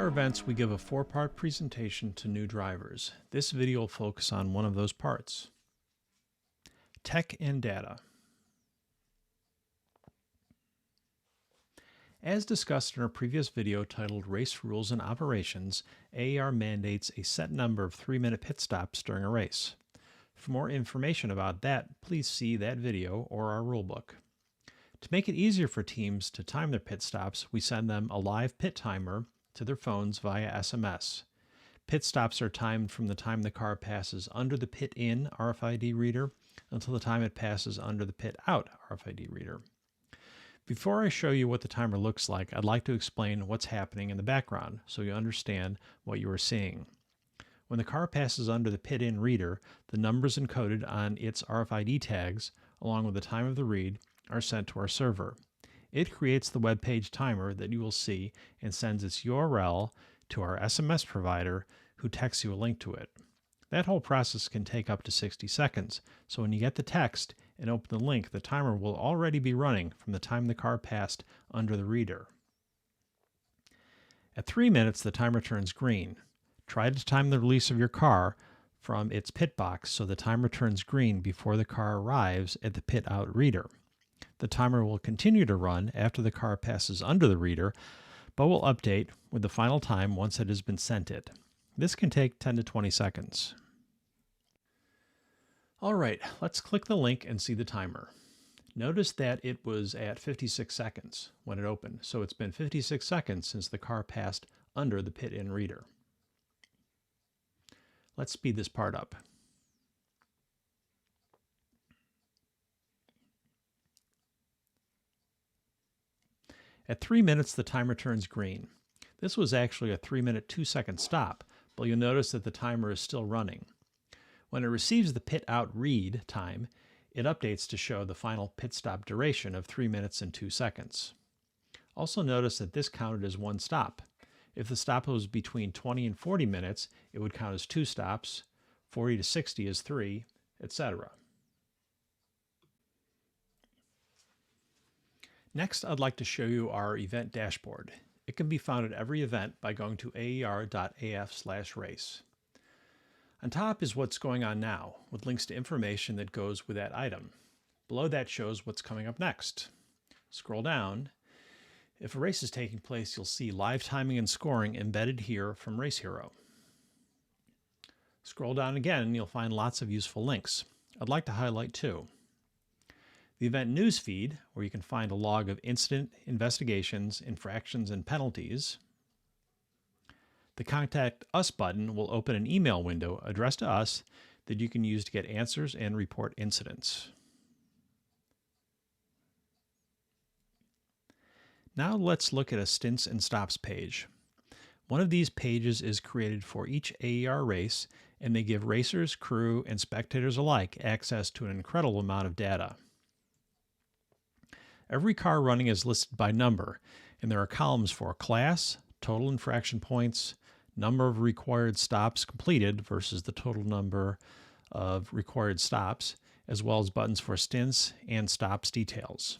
our events, we give a 4-part presentation to new drivers. This video will focus on one of those parts. Tech and data. As discussed in our previous video titled Race Rules and Operations, AAR mandates a set number of 3-minute pit stops during a race. For more information about that, please see that video or our rulebook. To make it easier for teams to time their pit stops, we send them a live pit timer to their phones via SMS. Pit stops are timed from the time the car passes under the pit in RFID reader until the time it passes under the pit out RFID reader. Before I show you what the timer looks like, I'd like to explain what's happening in the background so you understand what you are seeing. When the car passes under the pit in reader, the numbers encoded on its RFID tags, along with the time of the read, are sent to our server. It creates the web page timer that you will see and sends its URL to our SMS provider, who texts you a link to it. That whole process can take up to 60 seconds, so when you get the text and open the link, the timer will already be running from the time the car passed under the reader. At 3 minutes, the timer turns green. Try to time the release of your car from its pit box so the timer turns green before the car arrives at the pit out reader. The timer will continue to run after the car passes under the reader, but will update with the final time once it has been sent it. This can take 10 to 20 seconds. Alright, let's click the link and see the timer. Notice that it was at 56 seconds when it opened, so it's been 56 seconds since the car passed under the pit-in reader. Let's speed this part up. At 3 minutes, the timer turns green. This was actually a 3-minute 2-second stop, but you'll notice that the timer is still running. When it receives the pit out read time, it updates to show the final pit stop duration of 3 minutes and 2 seconds. Also notice that this counted as one stop. If the stop was between 20 and 40 minutes, it would count as 2 stops, 40 to 60 as 3, etc. Next, I'd like to show you our event dashboard. It can be found at every event by going to aer.af/race. On top is what's going on now, with links to information that goes with that item. Below that shows what's coming up next. Scroll down. If a race is taking place, you'll see live timing and scoring embedded here from Race Hero. Scroll down again and you'll find lots of useful links. I'd like to highlight 2. The event news feed, where you can find a log of incident, investigations, infractions, and penalties. The Contact Us button will open an email window addressed to us that you can use to get answers and report incidents. Now let's look at a Stints and Stops page. One of these pages is created for each AAR race, and they give racers, crew, and spectators alike access to an incredible amount of data. Every car running is listed by number, and there are columns for class, total infraction points, number of required stops completed versus the total number of required stops, as well as buttons for stints and stops details.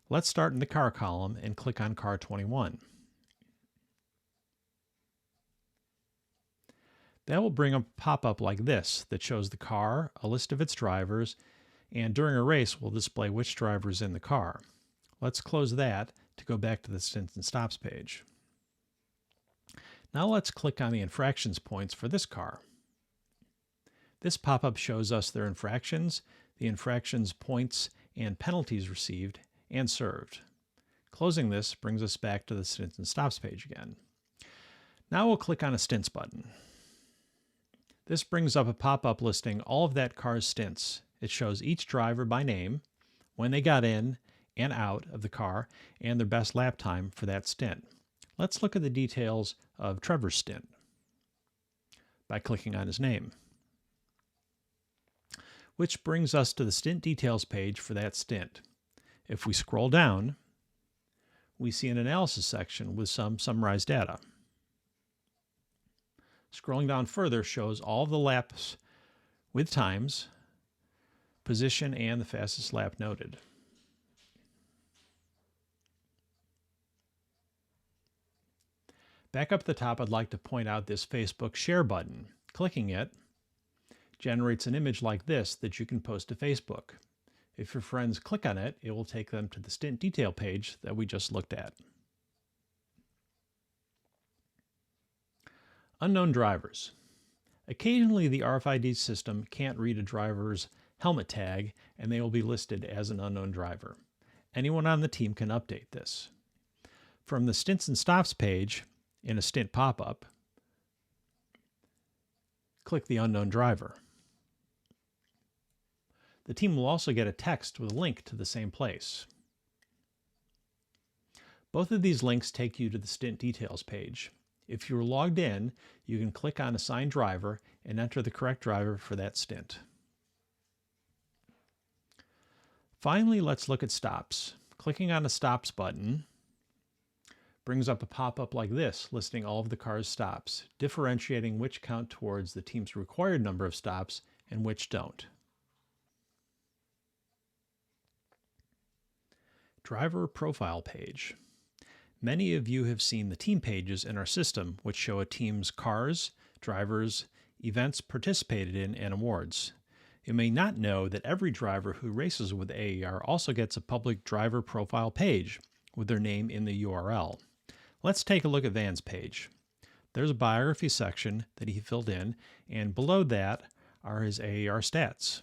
Let's start in the car column and click on car 21. That will bring a pop-up like this that shows the car, a list of its drivers, and during a race will display which driver is in the car. Let's close that to go back to the Stints and Stops page. Now let's click on the infractions points for this car. This pop-up shows us their infractions, the infractions points and penalties received and served. Closing this brings us back to the Stints and Stops page again. Now we'll click on a Stints button. This brings up a pop-up listing all of that car's stints. It shows each driver by name, when they got in and out of the car, and their best lap time for that stint. Let's look at the details of Trevor's stint by clicking on his name. Which brings us to the stint details page for that stint. If we scroll down, we see an analysis section with some summarized data. Scrolling down further shows all of the laps with times, position, and the fastest lap noted. Back up at the top, I'd like to point out this Facebook share button. Clicking it generates an image like this that you can post to Facebook. If your friends click on it, it will take them to the stint detail page that we just looked at. Unknown drivers. Occasionally, the RFID system can't read a driver's helmet tag, and they will be listed as an unknown driver. Anyone on the team can update this. From the Stints and Stops page, in a stint pop-up, click the unknown driver. The team will also get a text with a link to the same place. Both of these links take you to the stint details page. If you're logged in, you can click on Assign Driver and enter the correct driver for that stint. Finally, let's look at stops. Clicking on the Stops button brings up a pop-up like this, listing all of the car's stops, differentiating which count towards the team's required number of stops and which don't. Driver Profile page. Many of you have seen the team pages in our system, which show a team's cars, drivers, events participated in, and awards. You may not know that every driver who races with AAR also gets a public driver profile page with their name in the URL. Let's take a look at Van's page. There's a biography section that he filled in, and below that are his AAR stats.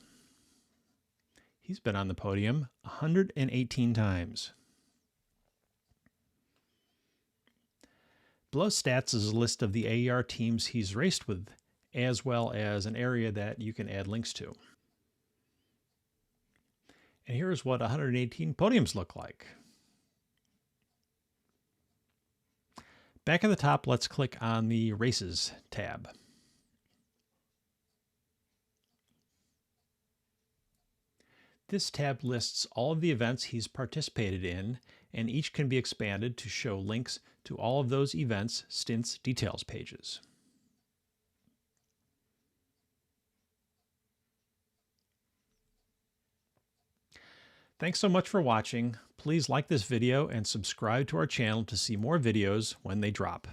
He's been on the podium 118 times. Below stats is a list of the AAR teams he's raced with, as well as an area that you can add links to. And here's what 118 podiums look like. Back at the top, let's click on the Races tab. This tab lists all of the events he's participated in, and each can be expanded to show links to all of those events' stints details pages. Thanks so much for watching. Please like this video and subscribe to our channel to see more videos when they drop.